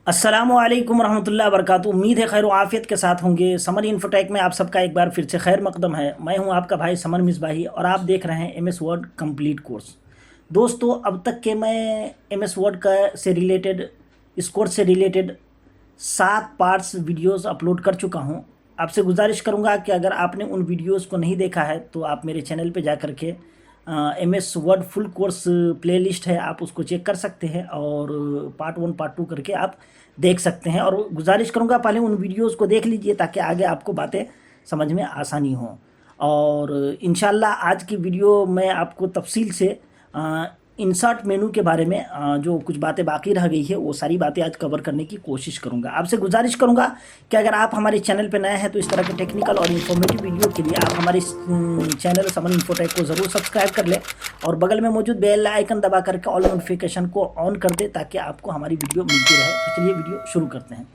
अस्सलामुअलैकुम रहमतुल्लाहि व बरकातुहू। उम्मीद है खैर आफियत के साथ होंगे। समर इन्फोटेक में आप सबका एक बार फिर से खैर मकदम है। मैं हूं आपका भाई समर मिसबाही और आप देख रहे हैं एमएस वर्ड कंप्लीट कोर्स। दोस्तों, अब तक के मैं एमएस वर्ड का से रिलेटेड इस कोर्स से रिलेटेड 7 पार्ट्स वीडियोस अपलोड कर चुका हूं। आपसे गुजारिश करूंगा कि अगर आपने उन वीडियोस को नहीं देखा है तो आप मेरे चैनल पे जा कर के MS word full course playlist है, आप उसको चेक कर सकते हैं और पार्ट 1 पार्ट 2 करके आप देख सकते हैं। और गुजारिश करूंगा पहले उन वीडियोस को देख लीजिए ताकि आगे आपको बातें समझ में आसानी हो। और इंशाल्लाह आज की वीडियो में आपको तफसील से इंसर्ट मेनू के बारे में जो कुछ बातें बाकी रह गई है वो सारी बातें आज कवर करने की कोशिश करूंगा। आपसे गुजारिश करूंगा कि अगर आप हमारे चैनल पर नए हैं तो इस तरह के टेक्निकल और इन्फॉर्मेटिव वीडियो के लिए आप हमारे चैनल समर इन्फोटेक को ज़रूर सब्सक्राइब कर लें और बगल में मौजूद बेल आइकन दबा करके ऑल नोटिफिकेशन को ऑन कर दें ताकि आपको हमारी वीडियो मिलती रहे। तो चलिए वीडियो शुरू करते हैं।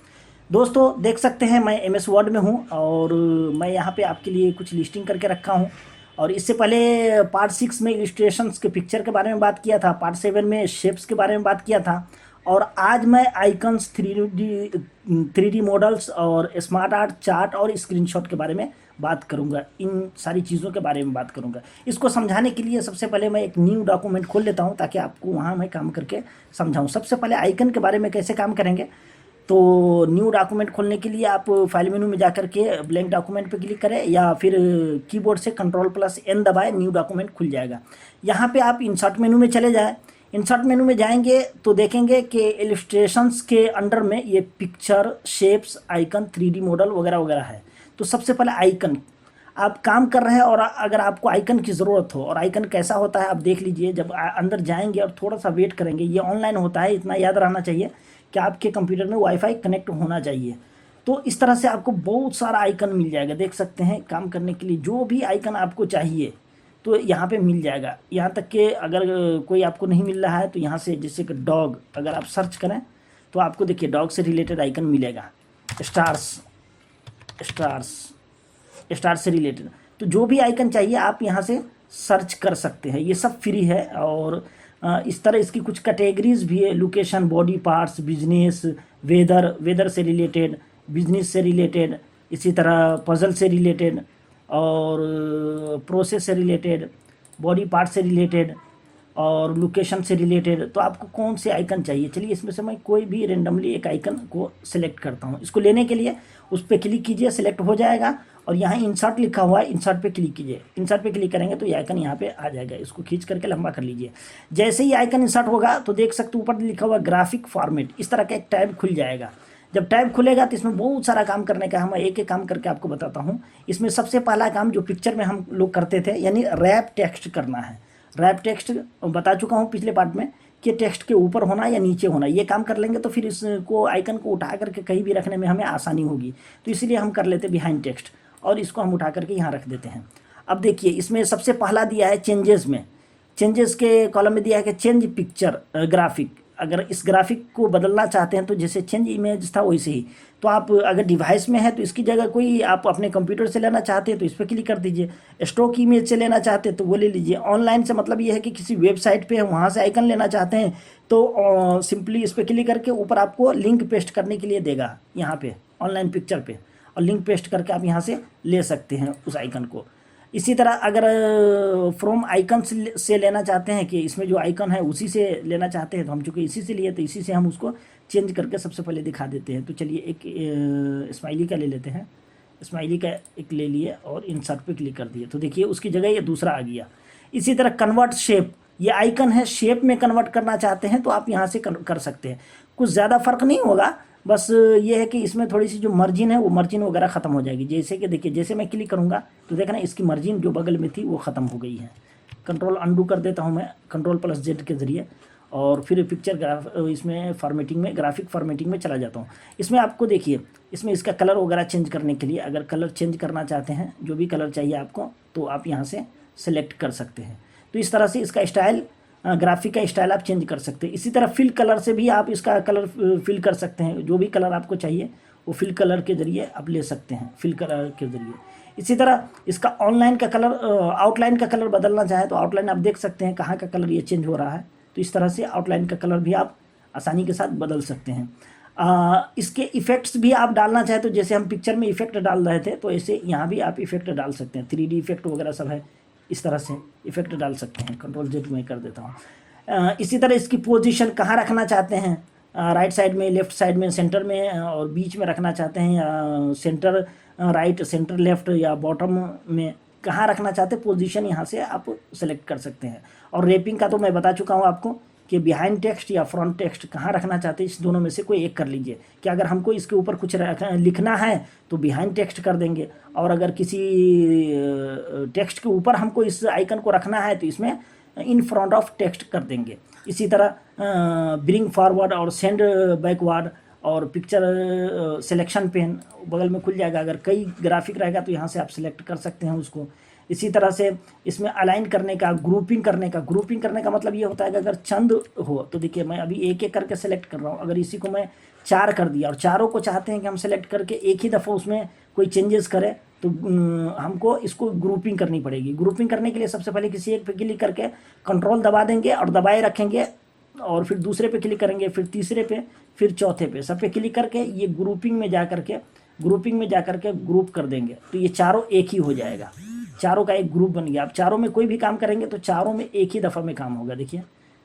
दोस्तों, देख सकते हैं मैं एमएस वर्ड में हूँ और मैं यहाँ पे आपके लिए कुछ लिस्टिंग करके रखा हूँ। और इससे पहले पार्ट 6 में इलस्ट्रेशंस के पिक्चर के बारे में बात किया था, पार्ट 7 में शेप्स के बारे में बात किया था और आज मैं आइकन्स 3D मॉडल्स और स्मार्ट आर्ट चार्ट और स्क्रीनशॉट के बारे में बात करूंगा। इन सारी चीज़ों के बारे में बात करूंगा। इसको समझाने के लिए सबसे पहले मैं एक न्यू डॉक्यूमेंट खोल लेता हूं ताकि आपको वहां मैं काम करके समझाऊं। सबसे पहले आइकन के बारे में कैसे काम करेंगे, तो न्यू डॉक्यूमेंट खोलने के लिए आप फाइल मेनू में जाकर के ब्लैंक डॉक्यूमेंट पे क्लिक करें या फिर कीबोर्ड से Ctrl+N दबाएं, न्यू डॉक्यूमेंट खुल जाएगा। यहाँ पे आप इंसर्ट मेनू में चले जाएं। इंसर्ट मेनू में जाएंगे तो देखेंगे कि इलस्ट्रेशंस के अंडर में ये picture, shapes, icon, 3D model वगैरह वगैरह है। तो सबसे पहले आइकन आप काम कर रहे हैं और अगर आपको आइकन की ज़रूरत हो और आइकन कैसा होता है आप देख लीजिए। जब अंदर जाएंगे और थोड़ा सा वेट करेंगे, ये ऑनलाइन होता है, इतना याद रहना चाहिए कि आपके कंप्यूटर में वाईफाई कनेक्ट होना चाहिए। तो इस तरह से आपको बहुत सारा आइकन मिल जाएगा। देख सकते हैं काम करने के लिए जो भी आइकन आपको चाहिए तो यहाँ पे मिल जाएगा। यहाँ तक कि अगर कोई आपको नहीं मिल रहा है तो यहाँ से जैसे कि डॉग अगर आप सर्च करें तो आपको देखिए डॉग से रिलेटेड आइकन मिलेगा। स्टार्स स्टार से रिलेटेड, तो जो भी आइकन चाहिए आप यहाँ से सर्च कर सकते हैं। ये सब फ्री है और इस तरह इसकी कुछ कैटेगरीज भी है। Location, body parts, business, weather से रिलेटेड, बिजनेस से रिलेटेड, इसी तरह पजल से रिलेटेड और प्रोसेस से रिलेटेड, बॉडी पार्ट से रिलेटेड और लोकेशन से रिलेटेड। तो आपको कौन से आइकन चाहिए, चलिए इसमें से मैं कोई भी रेंडमली एक आइकन को सिलेक्ट करता हूँ। इसको लेने के लिए उस पर क्लिक कीजिए, सिलेक्ट हो जाएगा और यहाँ इंसर्ट लिखा हुआ है, इंसर्ट पे क्लिक कीजिए। इंसर्ट पे क्लिक करेंगे तो ये आइकन यहाँ पे आ जाएगा। इसको खींच करके लंबा कर लीजिए। जैसे ही आइकन इंसर्ट होगा तो देख सकते ऊपर लिखा हुआ ग्राफिक फॉर्मेट, इस तरह का एक टैब खुल जाएगा। जब टैब खुलेगा तो इसमें बहुत सारा काम करने का, हम एक एक काम करके आपको बताता हूँ। इसमें सबसे पहला काम जो पिक्चर में हम लोग करते थे यानी रैप टेक्स्ट करना है। रैप टेक्स्ट बता चुका हूँ पिछले पार्ट में कि टेक्स्ट के ऊपर होना या नीचे होना, ये काम कर लेंगे तो फिर इसको आइकन को उठा करके कहीं भी रखने में हमें आसानी होगी। तो इसलिए हम कर लेते बिहाइंड टेक्स्ट और इसको हम उठा करके यहाँ रख देते हैं। अब देखिए इसमें सबसे पहला दिया है चेंजेस में, चेंजेस के कॉलम में दिया है कि चेंज पिक्चर ग्राफिक। अगर इस ग्राफिक को बदलना चाहते हैं तो जैसे चेंज इमेज था वैसे ही, तो आप अगर डिवाइस में है तो इसकी जगह कोई आप अपने कंप्यूटर से लेना चाहते हैं तो इस पर क्लिक कर दीजिए। स्टॉक इमेज से लेना चाहते हैं तो वो ले लीजिए। ऑनलाइन से मतलब ये है कि किसी वेबसाइट पे वहाँ से आइकन लेना चाहते हैं तो सिंपली इस पर क्लिक करके ऊपर आपको लिंक पेस्ट करने के लिए देगा यहाँ पे ऑनलाइन पिक्चर पे, और लिंक पेस्ट करके आप यहाँ से ले सकते हैं उस आइकन को। इसी तरह अगर फ्रॉम आइकन से लेना चाहते हैं कि इसमें जो आइकन है उसी से लेना चाहते हैं तो हम चूँकि इसी से लिए तो इसी से हम उसको चेंज करके सबसे पहले दिखा देते हैं। तो चलिए एक स्माइली का ले लेते हैं। स्माइली का एक ले लिए और इंसर्ट पे क्लिक कर दिए तो देखिए उसकी जगह ये दूसरा आ गया। इसी तरह कन्वर्ट शेप, ये आइकन है, शेप में कन्वर्ट करना चाहते हैं तो आप यहाँ से कर सकते हैं। कुछ ज़्यादा फ़र्क नहीं होगा, बस ये है कि इसमें थोड़ी सी जो मार्जिन है वो मार्जिन वगैरह ख़त्म हो जाएगी। जैसे कि देखिए जैसे मैं क्लिक करूँगा तो देखना इसकी मार्जिन जो बगल में थी वो ख़त्म हो गई है। कंट्रोल अंडू कर देता हूँ मैं Ctrl+Z के ज़रिए और फिर पिक्चर इसमें फॉर्मेटिंग में, ग्राफिक फॉर्मेटिंग में चला जाता हूँ। इसमें आपको देखिए इसमें इसका कलर वगैरह चेंज करने के लिए अगर कलर चेंज करना चाहते हैं, जो भी कलर चाहिए आपको, तो आप यहाँ से सेलेक्ट कर सकते हैं। तो इस तरह से इसका स्टाइल, ग्राफिक का स्टाइल आप चेंज कर सकते हैं। इसी तरह फिल कलर से भी आप इसका कलर फिल कर सकते हैं। जो भी कलर आपको चाहिए वो फिल कलर के ज़रिए आप ले सकते हैं, फिल कलर के ज़रिए। इसी तरह इसका ऑनलाइन का कलर, आउटलाइन का कलर बदलना चाहे तो आउटलाइन आप देख सकते हैं कहाँ का कलर ये चेंज हो रहा है। तो इस तरह से आउटलाइन का कलर भी आप आसानी के साथ बदल सकते हैं। इसके इफ़ेक्ट्स भी आप डालना चाहें तो जैसे हम पिक्चर में इफ़ेक्ट डाल रहे थे, तो ऐसे यहाँ भी आप इफ़ेक्ट डाल सकते हैं। 3D इफ़ेक्ट वगैरह सब है, इस तरह से इफ़ेक्ट डाल सकते हैं। Ctrl Z में कर देता हूँ। इसी तरह इसकी पोजीशन कहाँ रखना चाहते हैं, राइट साइड में, लेफ्ट साइड में, सेंटर में और बीच में रखना चाहते हैं, या सेंटर राइट, सेंटर लेफ्ट, या बॉटम में, कहाँ रखना चाहते हैं पोजीशन यहाँ से आप सेलेक्ट कर सकते हैं। और रैपिंग का तो मैं बता चुका हूँ आपको कि बिहाइंड टेक्स्ट या फ्रंट टेक्स्ट कहाँ रखना चाहते हैं, इस दोनों में से कोई एक कर लीजिए। कि अगर हमको इसके ऊपर कुछ लिखना है तो बिहाइंड टेक्स्ट कर देंगे, और अगर किसी टेक्स्ट के ऊपर हमको इस आइकन को रखना है तो इसमें इन फ्रंट ऑफ टेक्स्ट कर देंगे। इसी तरह ब्रिंग फॉरवर्ड और सेंड बैकवर्ड और पिक्चर सिलेक्शन पेन बगल में खुल जाएगा। अगर कई ग्राफिक रहेगा तो यहाँ से आप सिलेक्ट कर सकते हैं उसको। इसी तरह से इसमें अलाइन करने का, ग्रुपिंग करने का मतलब ये होता है कि अगर चंद हो तो देखिए मैं अभी एक एक करके सेलेक्ट कर रहा हूँ। अगर इसी को मैं 4 कर दिया और चारों को चाहते हैं कि हम सेलेक्ट करके एक ही दफ़ा उसमें कोई चेंजेस करें, तो हमको इसको ग्रुपिंग करनी पड़ेगी। ग्रुपिंग करने के लिए सबसे पहले किसी एक पे क्लिक करके कंट्रोल दबा देंगे और दबाए रखेंगे, और फिर दूसरे पे क्लिक करेंगे, फिर तीसरे पे, फिर चौथे पे, सब पे क्लिक करके ये ग्रुपिंग में जा करके ग्रुप कर देंगे, तो ये चारों एक ही हो जाएगा। चारों का एक ग्रुप बन गया। आप चारों में कोई भी काम करेंगे तो चारों में एक ही दफ़ा में काम होगा। देखिए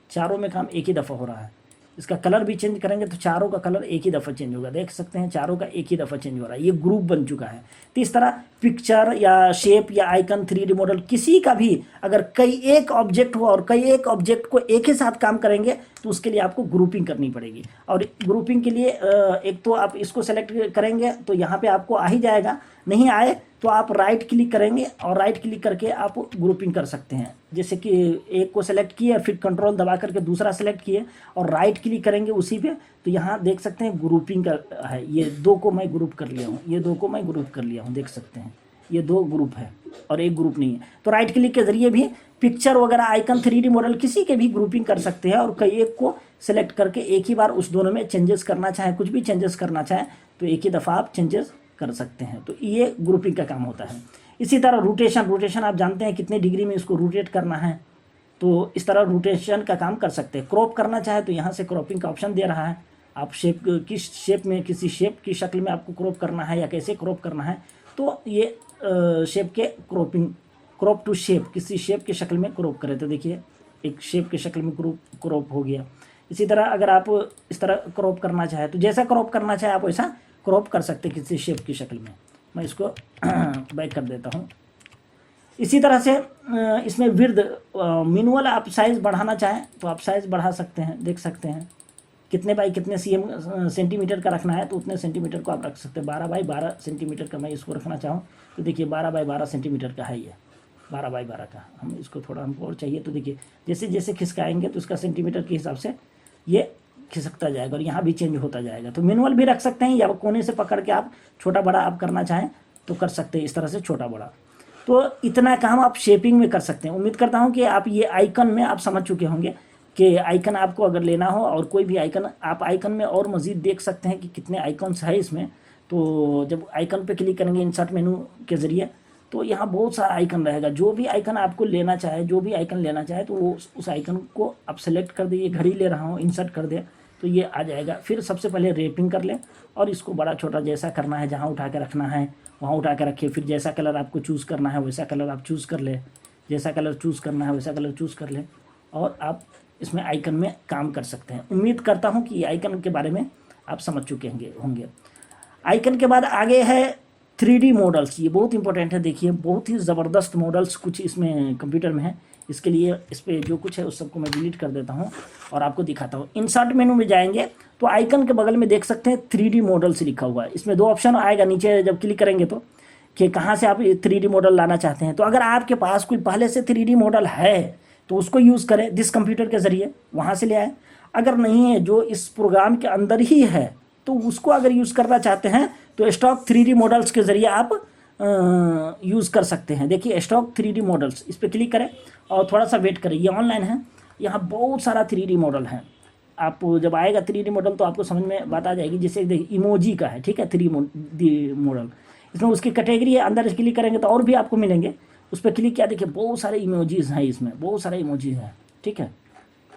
चारों में काम एक ही दफ़ा हो रहा है। इसका कलर भी चेंज करेंगे तो चारों का कलर एक ही दफ़ा चेंज होगा। देख सकते हैं चारों का एक ही दफ़ा चेंज हो रहा है, ये ग्रुप बन चुका है। तो इस तरह पिक्चर या शेप या आइकन, 3D मॉडल, किसी का भी अगर कई एक ऑब्जेक्ट हो और कई एक ऑब्जेक्ट को एक ही साथ काम करेंगे तो उसके लिए आपको ग्रुपिंग करनी पड़ेगी। और ग्रुपिंग के लिए एक तो आप इसको सेलेक्ट करेंगे तो यहाँ पे आपको आ ही जाएगा, नहीं आए तो आप राइट क्लिक करेंगे और राइट क्लिक करके आप ग्रुपिंग कर सकते हैं। जैसे कि एक को सेलेक्ट किए, फिर कंट्रोल दबा करके दूसरा सेलेक्ट किए और राइट क्लिक करेंगे उसी पे, तो यहाँ देख सकते हैं ग्रुपिंग का है। ये 2 को मैं ग्रुप कर लिया हूँ, ये 2 को मैं ग्रुप कर लिया हूँ, देख सकते हैं ये 2 ग्रुप है और एक ग्रुप नहीं है। तो राइट क्लिक के जरिए भी पिक्चर वगैरह, आइकन, 3D मॉडल किसी के भी ग्रुपिंग कर सकते हैं। और कई एक को सेलेक्ट करके एक ही बार उस दोनों में चेंजेस करना चाहें, कुछ भी चेंजेस करना चाहें तो एक ही दफ़ा आप चेंजेस कर सकते हैं। तो ये ग्रुपिंग का काम होता है। इसी तरह रोटेशन आप जानते हैं कितने डिग्री में इसको रोटेट करना है, तो इस तरह रोटेशन का काम कर सकते हैं। क्रॉप करना चाहे तो यहाँ से क्रॉपिंग का ऑप्शन दे रहा है। आप शेप, किस शेप में, किसी शेप की शक्ल में आपको क्रॉप करना है या कैसे क्रॉप करना है, तो ये शेप के क्रॉपिंग, क्रॉप टू शेप, किसी शेप की शक्ल में क्रॉप करें तो देखिए एक शेप की शक्ल में क्रॉप हो गया। इसी तरह अगर आप इस तरह क्रॉप करना चाहे तो जैसा क्रॉप करना चाहे आप वैसा क्रॉप कर सकते हैं किसी शेप की शक्ल में। मैं इसको बैक कर देता हूँ। इसी तरह से इसमें विड्थ, मिनिमल आप साइज़ बढ़ाना चाहें तो आप साइज़ बढ़ा सकते हैं। देख सकते हैं कितने बाई कितने सेंटीमीटर का रखना है तो उतने सेंटीमीटर को आप रख सकते हैं। 12 बाई 12 सेंटीमीटर का मैं इसको रखना चाहूँ तो देखिए 12 बाई 12 सेंटीमीटर का है ये, 12 बाई 12 का। हम इसको थोड़ा हमको और चाहिए तो देखिए जैसे जैसे खिसकाएंगे तो इसका सेंटीमीटर के हिसाब से ये खिसकता जाएगा और यहाँ भी चेंज होता जाएगा। तो मैनुअल भी रख सकते हैं या कोने से पकड़ के आप छोटा बड़ा आप करना चाहें तो कर सकते हैं, इस तरह से छोटा बड़ा। तो इतना काम आप शेपिंग में कर सकते हैं। उम्मीद करता हूँ कि आप ये आइकन में आप समझ चुके होंगे कि आइकन आपको अगर लेना हो और कोई भी आइकन, आप आइकन में और मज़ीद देख सकते हैं कि कितने आइकन्स है इसमें। तो जब आइकन पे क्लिक करेंगे इंसर्ट मेनू के ज़रिए तो यहाँ बहुत सारा आइकन रहेगा। जो भी आइकन आपको लेना चाहे, जो भी आइकन लेना चाहे तो वो उस आइकन को आप सेलेक्ट कर दीजिए। घड़ी ले रहा हूँ, इंसर्ट कर दे तो ये आ जाएगा। फिर सबसे पहले रैपिंग कर लें और इसको बड़ा छोटा जैसा करना है, जहाँ उठा के रखना है वहाँ उठा के रखिए। फिर जैसा कलर आपको चूज़ करना है वैसा कलर आप चूज़ कर ले, जैसा कलर चूज़ करना है वैसा कलर चूज़ कर ले और आप इसमें आइकन में काम कर सकते हैं। उम्मीद करता हूँ कि आइकन के बारे में आप समझ चुके होंगे। आइकन के बाद आगे है 3D मॉडल्स। ये बहुत इंपॉर्टेंट है। देखिए बहुत ही ज़बरदस्त मॉडल्स कुछ इसमें कंप्यूटर में है। इसके लिए इस पर जो कुछ है उस सबको मैं डिलीट कर देता हूँ और आपको दिखाता हूँ। इंसर्ट मेनू में जाएंगे तो आइकन के बगल में देख सकते हैं 3D मॉडल्स लिखा हुआ है। इसमें 2 ऑप्शन आएगा नीचे जब क्लिक करेंगे तो कि कहाँ से आप 3D मॉडल लाना चाहते हैं। तो अगर आपके पास कोई पहले से 3D मॉडल है तो उसको यूज़ करें दिस कंप्यूटर के ज़रिए, वहाँ से ले आए। अगर नहीं है, जो इस प्रोग्राम के अंदर ही है, तो उसको अगर यूज़ करना चाहते हैं तो स्टॉक 3D मॉडल्स के ज़रिए आप यूज़ कर सकते हैं। देखिए स्टॉक 3D मॉडल्स, इस पर क्लिक करें और थोड़ा सा वेट करें। ये ऑनलाइन है, यहाँ बहुत सारा 3D मॉडल है। आप जब आएगा 3D मॉडल तो आपको समझ में बात आ जाएगी। जैसे देखिए इमोजी का है, ठीक है, 3D मॉडल, इसमें उसकी कैटेगरी है। अंदर क्लिक करेंगे तो और भी आपको मिलेंगे। उस पर क्लिक किया, देखिए बहुत सारे इमोजीज़ हैं, इसमें बहुत सारे इमोजीज़ हैं, ठीक है।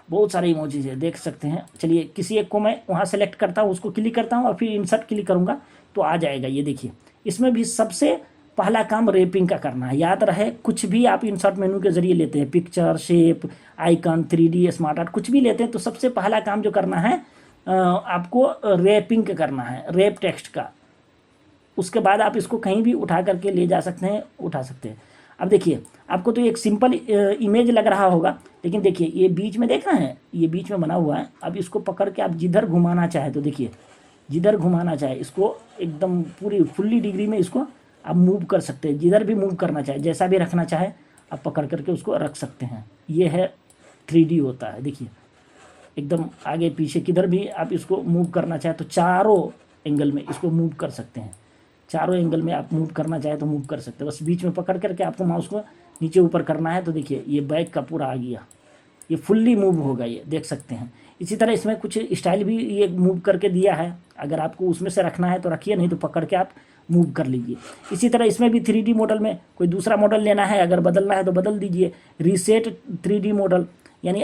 बहुत सारे इमोजीज है, देख सकते हैं। चलिए किसी एक को मैं वहाँ सेलेक्ट करता हूँ, उसको क्लिक करता हूँ और फिर इंसर्ट क्लिक करूँगा तो आ जाएगा। ये देखिए, इसमें भी सबसे पहला काम रैपिंग का करना है। याद रहे, कुछ भी आप इंसर्ट मेनू के जरिए लेते हैं, picture, shape, icon, 3D, smart art, कुछ भी लेते हैं तो सबसे पहला काम जो करना है आपको रैपिंग का करना है, रैप टेक्स्ट का। उसके बाद आप इसको कहीं भी उठा करके ले जा सकते हैं, उठा सकते हैं। अब देखिए, आपको तो एक सिंपल इमेज लग रहा होगा, लेकिन देखिए ये बीच में देख रहे हैं, ये बीच में बना हुआ है। अब इसको पकड़ के आप जिधर घुमाना चाहे तो देखिए, जिधर घुमाना चाहे इसको एकदम पूरी फुल्ली डिग्री में इसको आप मूव कर सकते हैं। जिधर भी मूव करना चाहे, जैसा भी रखना चाहे आप पकड़ करके उसको रख सकते हैं। ये है 3D होता है। देखिए एकदम आगे पीछे किधर भी आप इसको मूव करना चाहे तो चारों एंगल में इसको मूव कर सकते हैं। चारों एंगल में आप मूव करना चाहे तो मूव कर सकते हैं। बस बीच में पकड़ करके आपको माउस को नीचे ऊपर करना है तो देखिए ये बैक का पूरा आ गया, ये फुल्ली मूव होगा, ये देख सकते हैं। इसी तरह इसमें कुछ स्टाइल भी ये मूव करके दिया है, अगर आपको उसमें से रखना है तो रखिए, नहीं तो पकड़ के आप मूव कर लीजिए। इसी तरह इसमें भी 3D मॉडल में कोई दूसरा मॉडल लेना है, अगर बदलना है तो बदल दीजिए। रीसेट 3D मॉडल, यानी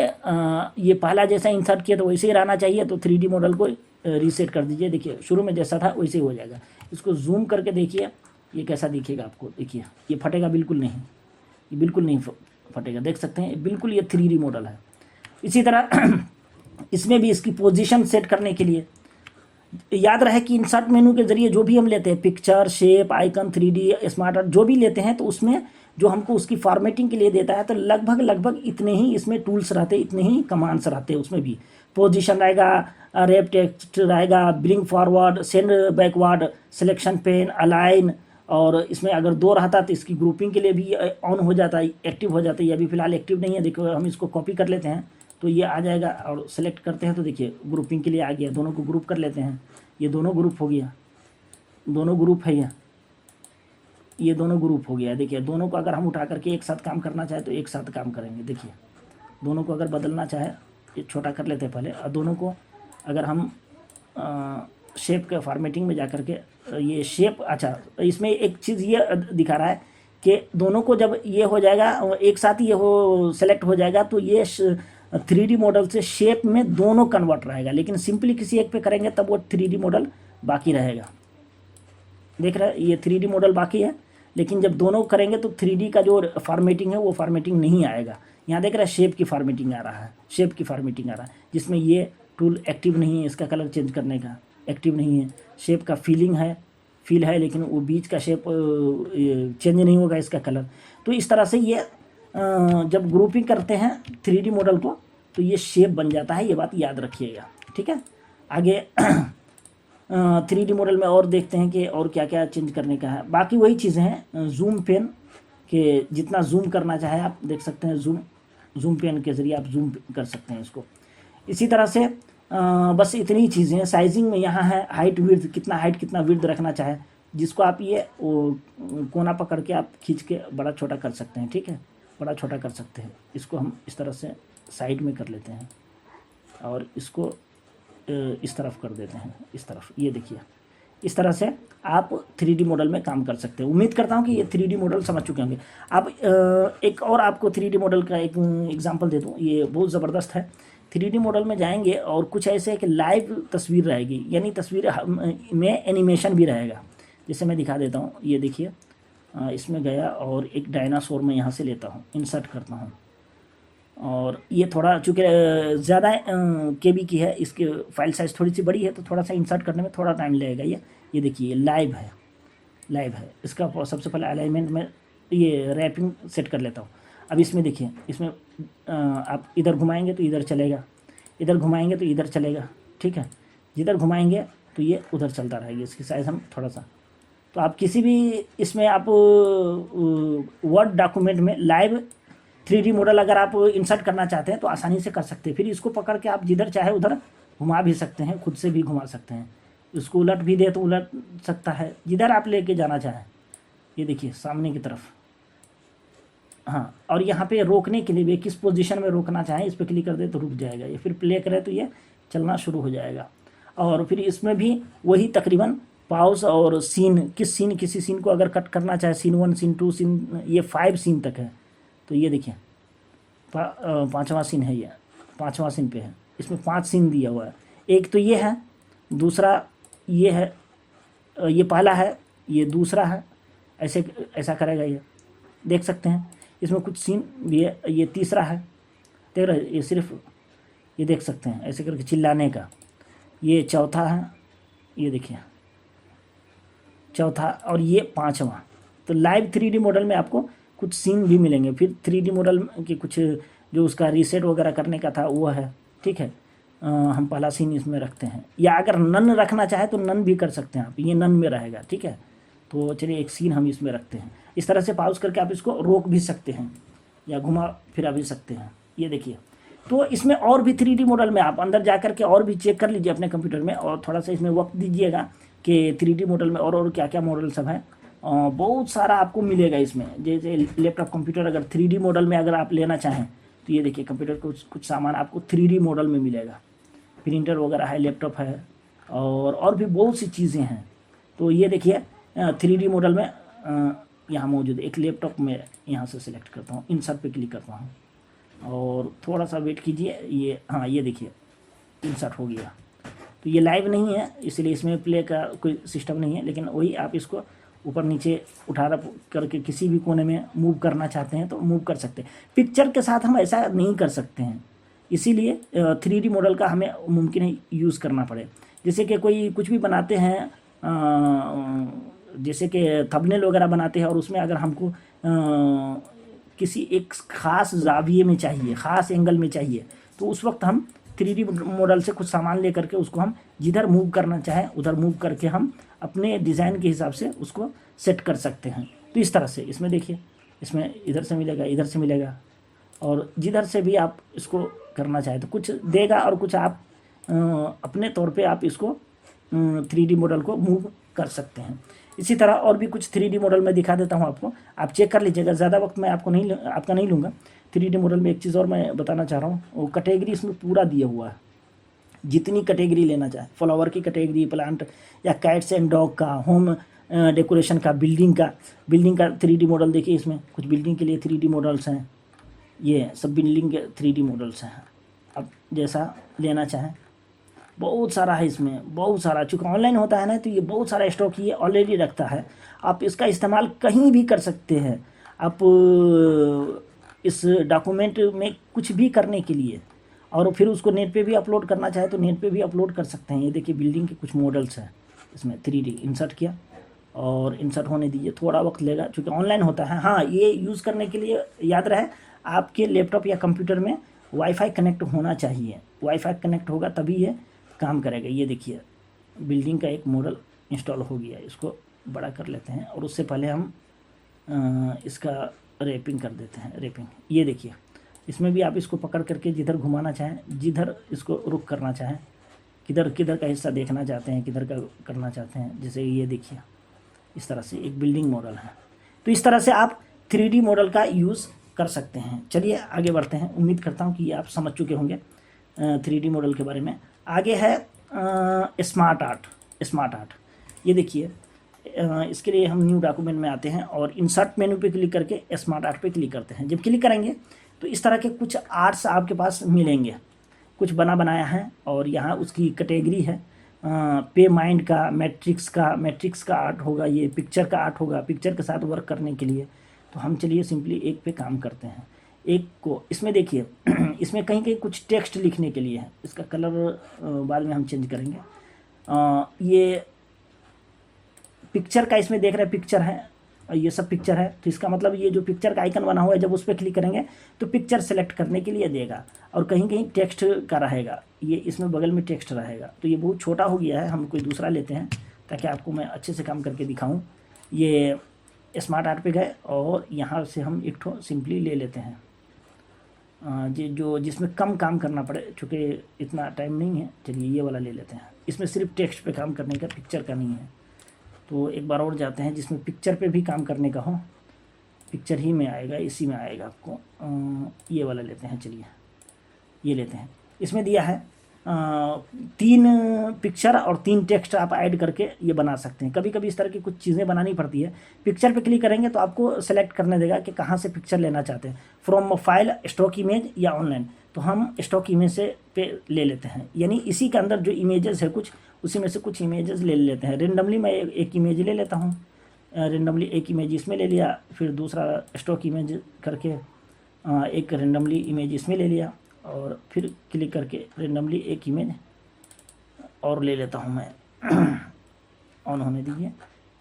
ये पहला जैसा इंसर्ट किया तो वैसे ही रहना चाहिए, तो 3D मॉडल को रीसेट कर दीजिए। देखिए शुरू में जैसा था वैसे ही हो जाएगा। इसको जूम करके देखिए ये कैसा दिखेगा आपको। देखिए ये फटेगा बिल्कुल नहीं, ये बिल्कुल नहीं फटेगा, देख सकते हैं बिल्कुल ये 3D मॉडल है। इसी तरह इसमें भी इसकी पोजीशन सेट करने के लिए याद रहे कि इंसर्ट मेनू के जरिए जो भी हम लेते हैं, picture, shape, icon, 3D, smart art, जो भी लेते हैं तो उसमें जो हमको उसकी फॉर्मेटिंग के लिए देता है तो लगभग इतने ही इसमें टूल्स रहते हैं, इतने ही कमांड्स रहते हैं। उसमें भी पोजीशन रहेगा, रैप टेक्स्ट रहेगा, bring forward, send backward, selection pen, align, और इसमें अगर 2 रहता तो इसकी ग्रुपिंग के लिए भी ऑन हो जाता है, एक्टिव हो जाता है। ये अभी फिलहाल एक्टिव नहीं है। देखो हम इसको कॉपी कर लेते हैं तो ये आ जाएगा, और सेलेक्ट करते हैं तो देखिए ग्रुपिंग के लिए आ गया। दोनों को ग्रुप कर लेते हैं, ये दोनों ग्रुप हो गया, दोनों ग्रुप है ये दोनों ग्रुप हो गया। देखिए दोनों को अगर हम उठा करके एक साथ काम करना चाहे तो एक साथ काम करेंगे। देखिए दोनों को अगर बदलना चाहे, ये छोटा कर लेते हैं पहले, और दोनों को अगर हम शेप के फॉर्मेटिंग में जा करके ये शेप, अच्छा इसमें एक चीज़ ये दिखा रहा है कि दोनों को जब ये हो जाएगा एक साथ ये हो सेलेक्ट हो जाएगा तो ये 3D मॉडल से शेप में दोनों कन्वर्ट रहेगा, लेकिन सिंपली किसी एक पे करेंगे तब वो 3D मॉडल बाकी रहेगा। देख रहे हैं ये 3D मॉडल बाकी है, लेकिन जब दोनों करेंगे तो 3D का जो फॉर्मेटिंग है वो फॉर्मेटिंग नहीं आएगा। यहाँ देख रहे हैं शेप की फॉर्मेटिंग आ रहा है, शेप की फॉर्मेटिंग आ रहा है, जिसमें ये टूल एक्टिव नहीं है, इसका कलर चेंज करने का एक्टिव नहीं है। शेप का फील है लेकिन वो बीच का शेप चेंज नहीं होगा इसका कलर। तो इस तरह से ये जब ग्रुपिंग करते हैं 3D मॉडल को तो ये शेप बन जाता है, ये बात याद रखिएगा, ठीक है। आगे 3D मॉडल में और देखते हैं कि और क्या क्या चेंज करने का है। बाकी वही चीज़ें हैं, जूम पेन के जितना जूम करना चाहे आप देख सकते हैं, जूम पेन के ज़रिए आप जूम कर सकते हैं इसको। इसी तरह से बस इतनी चीज़ें हैं। साइजिंग में यहाँ है हाइट विड्थ, कितना हाइट कितना विड्थ रखना चाहे, जिसको आप ये कोना पकड़ के आप खींच के बड़ा छोटा कर सकते हैं, ठीक है, बड़ा छोटा कर सकते हैं। इसको हम इस तरह से साइड में कर लेते हैं और इसको इस तरफ कर देते हैं, इस तरफ। ये देखिए इस तरह से आप 3D मॉडल में काम कर सकते हैं। उम्मीद करता हूँ कि ये 3D मॉडल समझ चुके होंगे। अब एक और आपको 3D मॉडल का एक एग्जांपल दे दूँ, ये बहुत ज़बरदस्त है। 3D मॉडल में जाएंगे और कुछ ऐसे है कि लाइव तस्वीर रहेगी, यानी तस्वीर में एनिमेशन भी रहेगा। जैसे मैं दिखा देता हूँ, ये देखिए इसमें गया और एक डायनासोर में यहाँ से लेता हूँ, इंसर्ट करता हूँ, और ये थोड़ा चूँकि ज़्यादा KB की है, इसकी फाइल साइज़ थोड़ी सी बड़ी है तो थोड़ा सा इंसर्ट करने में थोड़ा टाइम लगेगा। ये देखिए लाइव है। इसका सबसे पहले अलाइनमेंट में ये रैपिंग सेट कर लेता हूँ। अब इसमें देखिए, इसमें आप इधर घुमाएंगे तो इधर चलेगा, इधर घुमाएंगे तो इधर चलेगा, ठीक है। जिधर घुमाएंगे तो ये उधर चलता रहेगा। इसकी साइज़ हम थोड़ा सा, तो आप किसी भी इसमें आप वर्ड डॉक्यूमेंट में लाइव 3D मॉडल अगर आप इंसर्ट करना चाहते हैं तो आसानी से कर सकते हैं। फिर इसको पकड़ के आप जिधर चाहे उधर घुमा भी सकते हैं, खुद से भी घुमा सकते हैं। इसको उलट भी दे तो उलट सकता है, जिधर आप लेके जाना चाहें। ये देखिए सामने की तरफ, हाँ। और यहाँ पे रोकने के लिए भी किस पोजीशन में रोकना चाहें इस पर क्लिक कर दे तो रुक जाएगा ये, फिर प्ले करें तो ये चलना शुरू हो जाएगा। और फिर इसमें भी वही तकरीबन पाउस और सीन, किसी सीन को अगर कट करना चाहे, सीन 1, सीन 2, सीन ये 5 सीन तक है। तो ये देखिए 5वां सीन है ये, 5वां सीन पे है। इसमें 5 सीन दिया हुआ है। एक तो ये है, दूसरा ये है, ये पहला है, ये दूसरा है, ऐसे ऐसा करेगा ये, देख सकते हैं। इसमें कुछ सीन भी है, ये तीसरा है, देख रहे, ये सिर्फ ये देख सकते हैं ऐसे करके चिल्लाने का। ये चौथा है, ये देखिए चौथा, और ये 5वां। तो लाइव 3D मॉडल में आपको कुछ सीन भी मिलेंगे। फिर 3D मॉडल की कुछ जो उसका रीसेट वगैरह करने का था वो है, ठीक है। हम पहला सीन इसमें रखते हैं, या अगर नन रखना चाहे तो नन भी कर सकते हैं आप, ये नन में रहेगा, ठीक है। तो चलिए एक सीन हम इसमें रखते हैं। इस तरह से पॉज करके आप इसको रोक भी सकते हैं या घुमा फिरा भी सकते हैं। ये देखिए, तो इसमें और भी 3D मॉडल में आप अंदर जा कर के और भी चेक कर लीजिए अपने कंप्यूटर में, और थोड़ा सा इसमें वक्त दीजिएगा कि 3D मॉडल में और क्या क्या मॉडल सब है। बहुत सारा आपको मिलेगा इसमें। जैसे लैपटॉप कंप्यूटर अगर 3D मॉडल में अगर आप लेना चाहें तो ये देखिए कंप्यूटर कुछ सामान आपको 3D मॉडल में मिलेगा। प्रिंटर वगैरह है, लैपटॉप है, और भी बहुत सी चीज़ें हैं। तो ये देखिए 3D मॉडल में यहाँ मौजूद है। एक लैपटॉप में यहाँ से सिलेक्ट करता हूँ, इंसर्ट पे क्लिक करता हूँ और थोड़ा सा वेट कीजिए। ये हाँ, ये देखिए इंसर्ट हो गया। तो ये लाइव नहीं है इसलिए इसमें प्ले का कोई सिस्टम नहीं है, लेकिन वही आप इसको ऊपर नीचे उठा करके किसी भी कोने में मूव करना चाहते हैं तो मूव कर सकते हैं। पिक्चर के साथ हम ऐसा नहीं कर सकते हैं, इसीलिए 3D मॉडल का हमें मुमकिन है यूज़ करना पड़े। जैसे कि कोई कुछ भी बनाते हैं, जैसे कि थंबनेल वगैरह बनाते हैं, और उसमें अगर हमको किसी एक ख़ास जाविये में चाहिए, ख़ास एंगल में चाहिए, तो उस वक्त हम 3D मॉडल से कुछ सामान ले करके उसको हम जिधर मूव करना चाहें उधर मूव करके हम अपने डिज़ाइन के हिसाब से उसको सेट कर सकते हैं। तो इस तरह से इसमें देखिए, इसमें इधर से मिलेगा, इधर से मिलेगा, और जिधर से भी आप इसको करना चाहें तो कुछ देगा, और कुछ आप अपने तौर पे आप इसको 3D मॉडल को मूव कर सकते हैं। इसी तरह और भी कुछ 3D मॉडल में दिखा देता हूं आपको, आप चेक कर लीजिएगा। ज़्यादा वक्त मैं आपका नहीं लूँगा। 3D मॉडल में एक चीज़ और मैं बताना चाह रहा हूँ, वो कैटेगरी इसमें पूरा दिया हुआ है। जितनी कैटेगरी लेना चाहे, फ्लावर की कैटेगरी, प्लांट या कैट्स एंड डॉग का, होम डेकोरेशन का, बिल्डिंग का 3D मॉडल देखिए। इसमें कुछ बिल्डिंग के लिए 3D मॉडल्स हैं, ये सब बिल्डिंग के 3D मॉडल्स हैं। आप जैसा लेना चाहें, बहुत सारा है इसमें, बहुत सारा। चूँकि ऑनलाइन होता है ना, तो ये बहुत सारा स्टॉक ये ऑलरेडी रखता है। आप इसका इस्तेमाल कहीं भी कर सकते हैं। आप इस डॉक्यूमेंट में कुछ भी करने के लिए, और फिर उसको नेट पे भी अपलोड करना चाहे तो नेट पे भी अपलोड कर सकते हैं। ये देखिए बिल्डिंग के कुछ मॉडल्स हैं इसमें। 3D इंसर्ट किया और इंसर्ट होने दीजिए, थोड़ा वक्त लेगा चूँकि ऑनलाइन होता है। हाँ, ये यूज़ करने के लिए याद रहे आपके लैपटॉप या कंप्यूटर में वाईफाई कनेक्ट होना चाहिए। वाईफाई कनेक्ट होगा तभी ये काम करेगा। ये देखिए बिल्डिंग का एक मॉडल इंस्टॉल हो गया, इसको बड़ा कर लेते हैं, और उससे पहले हम इसका रैपिंग कर देते हैं। रैपिंग, ये देखिए इसमें भी आप इसको पकड़ करके जिधर घुमाना चाहें, जिधर इसको रुक करना चाहें, किधर का हिस्सा देखना चाहते हैं, किधर का करना चाहते हैं। जैसे ये देखिए इस तरह से एक बिल्डिंग मॉडल है। तो इस तरह से आप 3D मॉडल का यूज़ कर सकते हैं। चलिए आगे बढ़ते हैं। उम्मीद करता हूँ कि आप समझ चुके होंगे 3D मॉडल के बारे में। आगे है स्मार्ट आर्ट। ये देखिए, इसके लिए हम न्यू डॉक्यूमेंट में आते हैं और इंसर्ट मेन्यू पे क्लिक करके स्मार्ट आर्ट पे क्लिक करते हैं। जब क्लिक करेंगे तो इस तरह के कुछ आर्ट्स आपके पास मिलेंगे, कुछ बनाया है, और यहाँ उसकी कैटेगरी है। पे माइंड का, मैट्रिक्स का आर्ट होगा, ये पिक्चर का आर्ट होगा, पिक्चर के साथ वर्क करने के लिए। तो हम चलिए सिंपली एक पे काम करते हैं। एक को इसमें देखिए इसमें कहीं कुछ टेक्स्ट लिखने के लिए है। इसका कलर बाद में हम चेंज करेंगे। ये पिक्चर का इसमें देख रहे हैं, पिक्चर है, ये सब पिक्चर है। तो इसका मतलब ये जो पिक्चर का आइकन बना हुआ है, जब उस पर क्लिक करेंगे तो पिक्चर सेलेक्ट करने के लिए देगा, और कहीं टेक्स्ट का रहेगा। ये इसमें बगल में टेक्स्ट रहेगा। तो ये बहुत छोटा हो गया है, हम कोई दूसरा लेते हैं ताकि आपको मैं अच्छे से काम करके दिखाऊँ। ये स्मार्ट आर्ट पे गए और यहाँ से हम एक ठो सिंपली ले लेते हैं जिसमें कम काम करना पड़े, चूँकि इतना टाइम नहीं है। चलिए ये वाला ले लेते हैं। इसमें सिर्फ टेक्स्ट पे काम करने का, पिक्चर का नहीं है। तो एक बार और जाते हैं जिसमें पिक्चर पे भी काम करने का हो, पिक्चर ही में आएगा, इसी में आएगा आपको। ये वाला लेते हैं। चलिए ये लेते हैं। इसमें दिया है 3 पिक्चर और 3 टेक्स्ट आप ऐड करके ये बना सकते हैं। कभी कभी इस तरह की कुछ चीज़ें बनानी पड़ती है। पिक्चर पे क्लिक करेंगे तो आपको सेलेक्ट करने देगा कि कहाँ से पिक्चर लेना चाहते हैं, फ्रॉम फाइल, स्टॉक इमेज या ऑनलाइन। तो हम स्टॉक इमेज से पे ले लेते हैं, यानी इसी के अंदर जो इमेजेस है कुछ, उसी में से कुछ इमेजेस ले लेते हैं। रेंडमली मैं एक इमेज ले लेता हूँ, रेंडमली एक इमेज इसमें ले लिया, फिर दूसरा स्टॉक इमेज करके एक रेंडमली इमेज इसमें ले लिया, और फिर क्लिक करके रेंडमली एक इमेज और ले लेता हूँ मैं। ऑन होने दीजिए।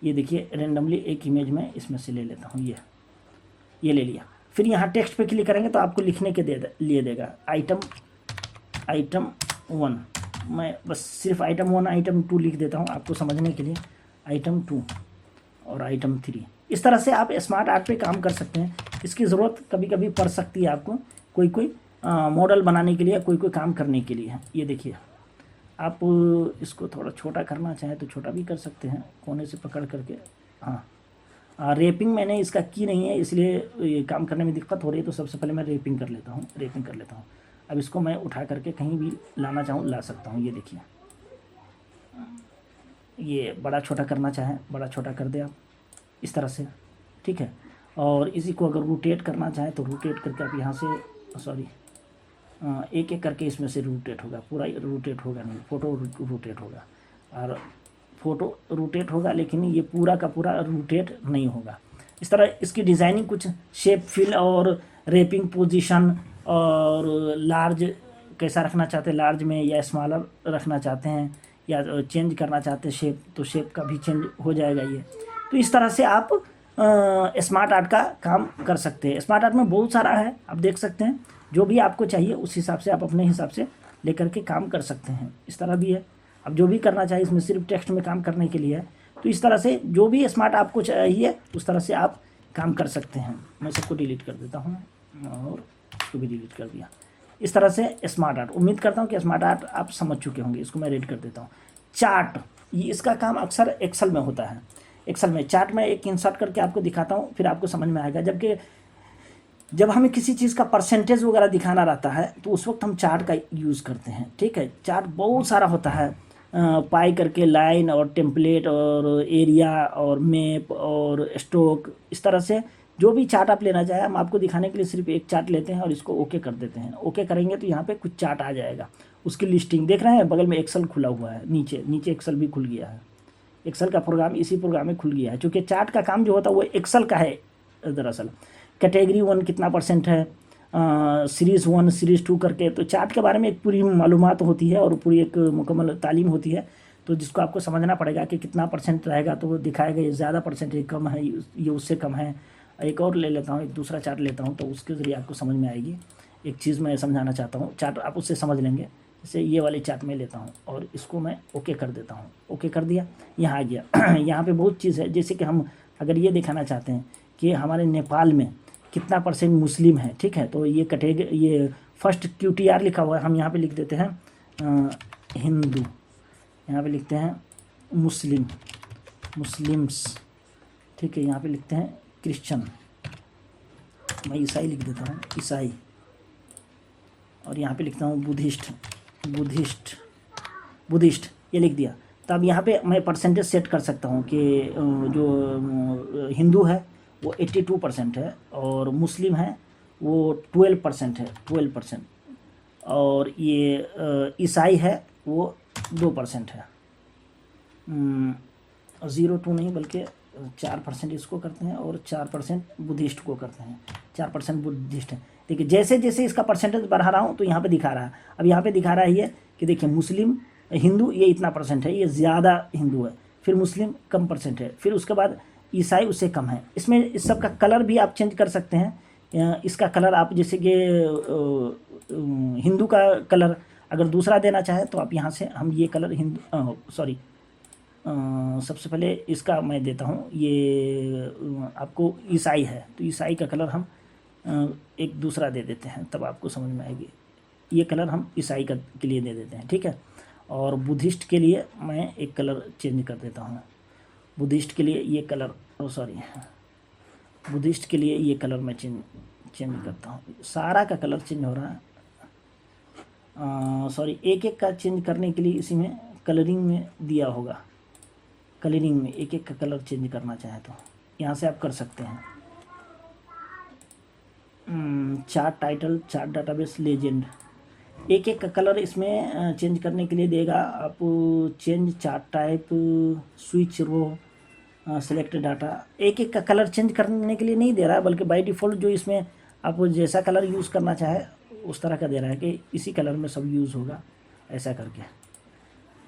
ये देखिए रेंडमली एक इमेज में इसमें से ले लेता हूँ, ये ले लिया। फिर यहाँ टेक्स्ट पे क्लिक करेंगे तो आपको लिखने के लिए देगा आइटम 1। मैं बस सिर्फ आइटम 1 आइटम 2 लिख देता हूँ आपको समझने के लिए, आइटम 2 और आइटम 3। इस तरह से आप स्मार्ट आर्ट पे काम कर सकते हैं। इसकी ज़रूरत कभी कभी पड़ सकती है आपको, कोई मॉडल बनाने के लिए, कोई काम करने के लिए। ये देखिए, आप इसको थोड़ा छोटा करना चाहें तो छोटा भी कर सकते हैं, कोने से पकड़ करके। हाँ, रेपिंग मैंने इसका की नहीं है, इसलिए ये काम करने में दिक्कत हो रही है। तो सबसे पहले मैं रेपिंग कर लेता हूँ। अब इसको मैं उठा करके कहीं भी लाना चाहूँ ला सकता हूँ। ये देखिए, ये बड़ा छोटा करना चाहें बड़ा छोटा कर दे आप इस तरह से, ठीक है। और इसी को अगर रोटेट करना चाहें तो रोटेट करके आप यहाँ से, सॉरी, एक एक करके इसमें से रोटेट होगा, पूरा रोटेट होगा नहीं, फ़ोटो रोटेट होगा, और फ़ोटो रोटेट होगा, लेकिन ये पूरा का पूरा रोटेट नहीं होगा। इस तरह इसकी डिज़ाइनिंग कुछ शेप फिल और रैपिंग पोजीशन और लार्ज कैसा रखना चाहते हैं, लार्ज में या स्मॉलर रखना चाहते हैं या चेंज करना चाहते हैं शेप, तो शेप का भी चेंज हो जाएगा ये। तो इस तरह से आप स्मार्ट आर्ट का काम कर सकते हैं। स्मार्ट आर्ट में बहुत सारा है, आप देख सकते हैं। जो भी आपको चाहिए उस हिसाब से आप अपने हिसाब से लेकर के काम कर सकते हैं। इस तरह भी है, अब जो भी करना चाहिए, इसमें सिर्फ टेक्स्ट में काम करने के लिए है। तो इस तरह से जो भी स्मार्ट आपको चाहिए उस तरह से आप काम कर सकते हैं। मैं सबको डिलीट कर देता हूँ और इसको भी डिलीट कर दिया। इस तरह से स्मार्ट आर्ट, उम्मीद करता हूँ कि स्मार्ट आर्ट आप समझ चुके होंगे। इसको मैं रेड कर देता हूँ। चार्ट, ये इसका काम अक्सर एक्सेल में होता है। एक्सेल में चार्ट में एक इंसर्ट करके आपको दिखाता हूँ, फिर आपको समझ में आएगा। जब हमें किसी चीज़ का परसेंटेज वगैरह दिखाना रहता है तो उस वक्त हम चार्ट का यूज़ करते हैं, ठीक है। चार्ट बहुत सारा होता है, पाई करके, लाइन और टेम्पलेट और एरिया और मैप और स्टॉक, इस तरह से जो भी चार्ट आप लेना चाहें। हम आपको दिखाने के लिए सिर्फ एक चार्ट लेते हैं और इसको ओके कर देते हैं। ओके करेंगे तो यहाँ पे कुछ चार्ट आ जाएगा, उसकी लिस्टिंग देख रहे हैं। बगल में एक्सेल खुला हुआ है, नीचे एक्सेल भी खुल गया है। एक्सेल का प्रोग्राम इसी प्रोग्राम में खुल गया है, क्योंकि चार्ट का काम जो होता है वो एक्सेल का है दरअसल। कैटेगरी 1 कितना % है, सीरीज़ 1 सीरीज़ 2 करके। तो चार्ट के बारे में एक पूरी मालूमात होती है और पूरी एक मुकम्मल तालीम होती है, तो जिसको आपको समझना पड़ेगा कि कितना % रहेगा। तो वो दिखाएगा ये ज़्यादा %, कम है, ये उससे कम है। एक और ले लेता हूँ, एक दूसरा चार्ट लेता हूँ, तो उसके ज़रिए आपको समझ में आएगी। एक चीज़ मैं समझाना चाहता हूँ, चार्ट आप उससे समझ लेंगे। जैसे ये वाली चार्ट में लेता हूँ और इसको मैं ओके कर देता हूँ। ओके कर दिया, यहाँ आ गया। यहाँ पे बहुत चीज़ है, जैसे कि हम अगर ये दिखाना चाहते हैं कि हमारे नेपाल में कितना % मुस्लिम है, ठीक है। तो ये ये फर्स्ट QTR लिखा हुआ है, हम यहाँ पे लिख देते हैं हिंदू, यहाँ पे लिखते हैं मुस्लिम्स, ठीक है। यहाँ पे लिखते हैं क्रिश्चियन, मैं ईसाई लिख देता हूँ, ईसाई। और यहाँ पे लिखता हूँ बुद्धिस्ट, ये लिख दिया। तो अब यहाँ पे मैं % सेट कर सकता हूँ कि जो हिंदू है वो 82% है, और मुस्लिम है वो 12% है, 12%। और ये ईसाई है वो 2% है, 0.2 नहीं बल्कि 4% इसको करते हैं और 4% बुद्धिस्ट को करते हैं। 4% बुद्धिस्ट है। देखिए जैसे जैसे इसका % बढ़ा रहा हूँ तो यहाँ पे दिखा रहा है। अब यहाँ पे दिखा रहा है ये कि देखिए मुस्लिम हिंदू ये इतना % है, ये ज़्यादा हिंदू है, फिर मुस्लिम कम % है, फिर उसके बाद ईसाई उससे कम है। इसमें इस सब का कलर भी आप चेंज कर सकते हैं। इसका कलर आप जैसे कि हिंदू का कलर अगर दूसरा देना चाहे तो आप यहाँ से हम ये कलर सबसे पहले इसका मैं देता हूँ। ये आपको ईसाई है तो ईसाई का कलर हम एक दूसरा दे देते हैं, तब आपको समझ में आएगी। ये कलर हम ईसाई का के लिए दे देते हैं, ठीक है। और बुद्धिस्ट के लिए मैं एक कलर चेंज कर देता हूँ। बुद्धिस्ट के लिए ये कलर बुद्धिस्ट के लिए ये कलर मैं चेंज करता हूँ। सारा का कलर चेंज हो रहा है। सॉरी, एक एक का चेंज करने के लिए इसी में कलरिंग में दिया होगा, कलरिंग में एक एक का कलर चेंज करना चाहे तो यहाँ से आप कर सकते हैं। Chart title, chart database, legend, एक एक का कलर इसमें चेंज करने के लिए देगा। आप चेंज चार्ट टाइप, स्विच रो, सेलेक्ट डाटा, एक एक का कलर चेंज करने के लिए नहीं दे रहा है, बल्कि बाय डिफ़ॉल्ट जो इसमें आप जैसा कलर यूज़ करना चाहे उस तरह का दे रहा है कि इसी कलर में सब यूज़ होगा, ऐसा करके।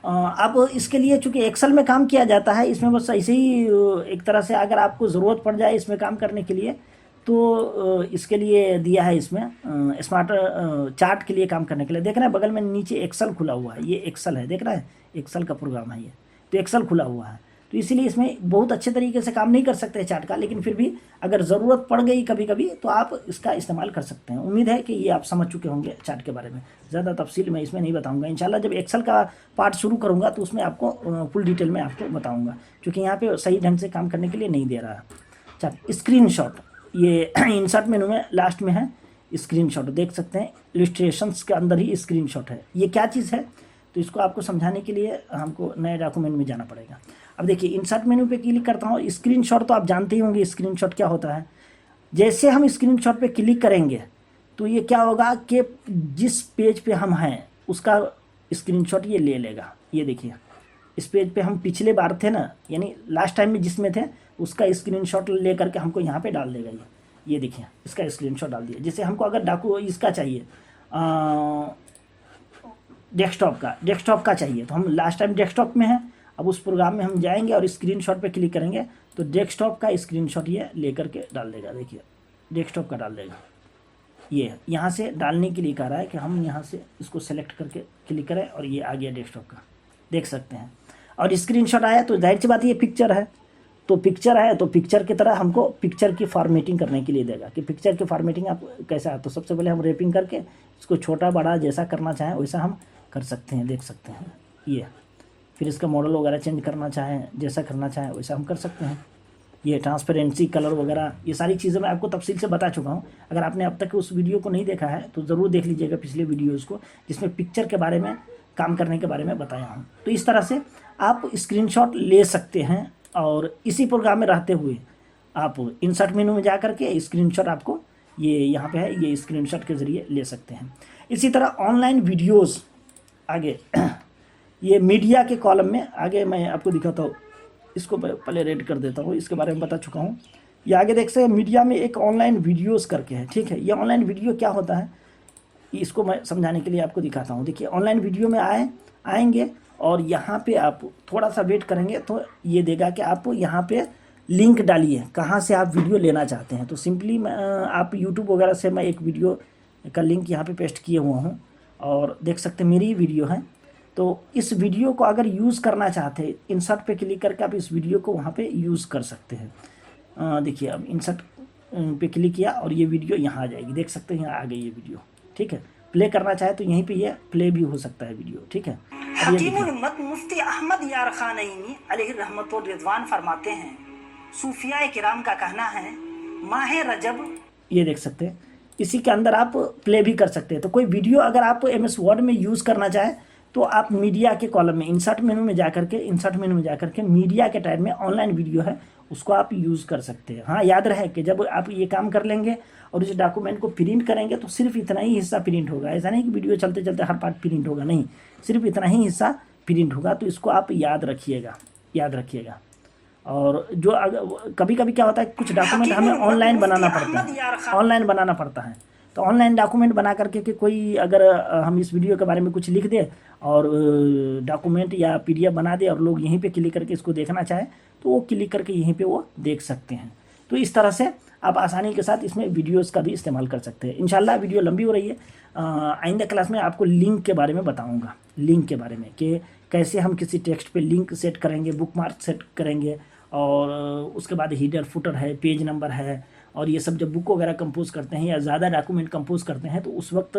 अब इसके लिए चूँकि एक्सेल में काम किया जाता है, इसमें बस ऐसे ही एक तरह से अगर आपको ज़रूरत पड़ जाए इसमें काम करने के लिए तो इसके लिए दिया है इसमें स्मार्ट चार्ट के लिए काम करने के लिए। देख रहे हैं बगल में नीचे एक्सेल खुला हुआ है, ये एक्सेल है, देख रहा है, एक्सेल का प्रोग्राम है ये, तो एक्सेल खुला हुआ है, तो इसीलिए इसमें बहुत अच्छे तरीके से काम नहीं कर सकते चार्ट का, लेकिन फिर भी अगर ज़रूरत पड़ गई कभी कभी तो आप इसका इस्तेमाल कर सकते हैं। उम्मीद है कि ये आप समझ चुके होंगे चार्ट के बारे में। ज़्यादा तफसील मैं इसमें नहीं बताऊंगा, इंशाल्लाह जब एक्सेल का पार्ट शुरू करूंगा तो उसमें आपको फुल डिटेल में आपको बताऊँगा, क्योंकि यहाँ पर सही ढंग से काम करने के लिए नहीं दे रहा है। चार्ट स्क्रीन शॉट, ये इंसर्ट मेनू में लास्ट में है, स्क्रीनशॉट देख सकते हैं, इलस्ट्रेशंस के अंदर ही स्क्रीनशॉट है। ये क्या चीज़ है तो इसको आपको समझाने के लिए हमको नए डॉक्यूमेंट में जाना पड़ेगा। अब देखिए इंसर्ट मेनू पे क्लिक करता हूँ, स्क्रीनशॉट तो आप जानते ही होंगे स्क्रीनशॉट क्या होता है। जैसे हम स्क्रीनशॉट पे क्लिक करेंगे तो ये क्या होगा कि जिस पेज पे हम हैं उसका स्क्रीनशॉट ये ले लेगा। ये देखिए इस पेज पे हम पिछले बार थे ना, यानी लास्ट टाइम में जिसमें थे उसका स्क्रीनशॉट ले करके हमको यहाँ पे डाल देगा। ये देखिए इसका स्क्रीनशॉट डाल दिया। जैसे हमको अगर इसका चाहिए डेस्कटॉप का चाहिए तो हम लास्ट टाइम डेस्कटॉप में हैं, अब उस प्रोग्राम में हम जाएंगे और स्क्रीनशॉट पे क्लिक करेंगे तो डेस्कटॉप का स्क्रीनशॉट ये ले करके डाल देगा। देखिए डेस्कटॉप का डाल देगा। ये यहाँ से डालने के लिए कह रहा है कि हम यहाँ से इसको सेलेक्ट करके क्लिक करें और ये आ गया डेस्कटॉप का, देख सकते हैं। और स्क्रीनशॉट आया तो जाहिर सी बात ये पिक्चर है, तो पिक्चर है तो पिक्चर की तरह हमको पिक्चर की फॉर्मेटिंग करने के लिए देगा कि पिक्चर की फॉर्मेटिंग आप कैसा है। तो सबसे पहले हम रैपिंग करके इसको छोटा बड़ा जैसा करना चाहें वैसा हम कर सकते हैं, देख सकते हैं ये। फिर इसका मॉडल वगैरह चेंज करना चाहें, जैसा करना चाहें वैसा हम कर सकते हैं। ये ट्रांसपेरेंसी, कलर वगैरह, ये सारी चीज़ें मैं आपको तफसील से बता चुका हूँ। अगर आपने अब तक उस वीडियो को नहीं देखा है तो ज़रूर देख लीजिएगा पिछले वीडियोज़ को, जिसमें पिक्चर के बारे में काम करने के बारे में बताया हूँ। तो इस तरह से आप स्क्रीनशॉट ले सकते हैं और इसी प्रोग्राम में रहते हुए आप इंसर्ट मेनू में जा करके स्क्रीनशॉट आपको ये यहाँ पे है, ये स्क्रीनशॉट के ज़रिए ले सकते हैं। इसी तरह ऑनलाइन वीडियोज़ आगे ये मीडिया के कॉलम में आगे मैं आपको दिखाता हूँ। इसको पहले रेड कर देता हूँ, इसके बारे में बता चुका हूँ। ये आगे देख सकते हैं मीडिया में एक ऑनलाइन वीडियोज़ करके है, ठीक है। ये ऑनलाइन वीडियो क्या होता है इसको मैं समझाने के लिए आपको दिखाता हूँ। देखिए ऑनलाइन वीडियो में आएंगे और यहाँ पे आप थोड़ा सा वेट करेंगे तो ये देगा कि आप यहाँ पे लिंक डालिए कहाँ से आप वीडियो लेना चाहते हैं। तो सिंपली आप यूट्यूब वगैरह से मैं एक वीडियो का लिंक यहाँ पे पेस्ट किए हुआ हूँ और देख सकते हैं मेरी वीडियो है। तो इस वीडियो को अगर यूज़ करना चाहते हैं इंसर्ट पे क्लिक करके आप इस वीडियो को वहाँ पे यूज़ कर सकते हैं। देखिए अब इंसर्ट पे क्लिक किया और ये वीडियो यहाँ आ जाएगी, देख सकते हैं यहाँ आ गई ये वीडियो, ठीक है। प्ले करना चाहे तो यहीं पे ये प्ले भी हो सकता है वीडियो, ठीक है। हकीमुल उम्मत मुफ्ती अहमद यार खान नईमी अलैहि रहमत व रिज़वान फरमाते हैं, सूफिया किराम का कहना है माह रजब, ये देख सकते हैं इसी के अंदर आप प्ले भी कर सकते हैं। तो कोई वीडियो अगर आप MS वर्ड में यूज़ करना चाहे तो आप मीडिया के कॉलम में इंसर्ट मेनू में जा करके मीडिया के टाइप में ऑनलाइन वीडियो है उसको आप यूज़ कर सकते हैं। हाँ याद रहे कि जब आप ये काम कर लेंगे और इस डॉक्यूमेंट को प्रिंट करेंगे तो सिर्फ इतना ही हिस्सा प्रिंट होगा। ऐसा नहीं कि वीडियो चलते चलते हर पार्ट प्रिंट होगा, नहीं, सिर्फ इतना ही हिस्सा प्रिंट होगा। तो इसको आप याद रखिएगा। और जो कभी कभी क्या होता है कुछ डॉक्यूमेंट हमें ऑनलाइन बनाना पड़ता है, तो ऑनलाइन डॉक्यूमेंट बना करके कि कोई अगर हम इस वीडियो के बारे में कुछ लिख दे और डॉक्यूमेंट या PDF बना दे और लोग यहीं पे क्लिक करके इसको देखना चाहे तो वो क्लिक करके यहीं पे वो देख सकते हैं। तो इस तरह से आप आसानी के साथ इसमें वीडियोस का भी इस्तेमाल कर सकते हैं। इंशाल्लाह वीडियो लंबी हो रही है, आइंदा क्लास में आपको लिंक के बारे में बताऊँगा, लिंक के बारे में कि कैसे हम किसी टेक्स्ट पर लिंक सेट करेंगे, बुकमार्क सेट करेंगे और उसके बाद हीडर फुटर है, पेज नंबर है, और ये सब जब बुक वगैरह कंपोज करते हैं या ज़्यादा डॉक्यूमेंट कंपोज करते हैं तो उस वक्त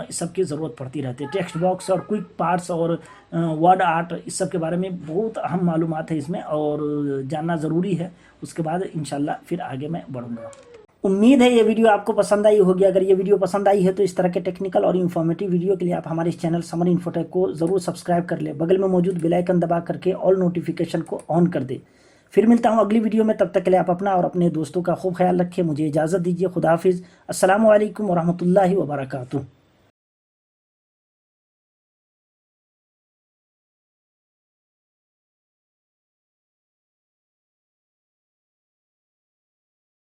इस सब की ज़रूरत पड़ती रहती है। टेक्स्ट बॉक्स और क्विक पार्ट्स और वर्ड आर्ट इस सब के बारे में बहुत अहम मालूमात है इसमें और जानना ज़रूरी है। उसके बाद इंशाल्लाह फिर आगे मैं बढ़ूँगा। उम्मीद है ये वीडियो आपको पसंद आई होगी। अगर ये वीडियो पसंद आई है तो इस तरह के टेक्निकल और इन्फॉर्मेटिव वीडियो के लिए आप हमारे इस चैनल समर इन्फोटेक को ज़रूर सब्सक्राइब कर ले, बगल में मौजूद बेल आइकन दबा करके ऑल नोटिफिकेशन को ऑन कर दे। फिर मिलता हूँ अगली वीडियो में, तब तक के लिए आप अपना और अपने दोस्तों का खूब ख्याल रखें। मुझे इजाज़त दीजिए। खुदा हाफिज़। अस्सलामु अलैकुम वरहमतुल्लाहि वबरकातुहू।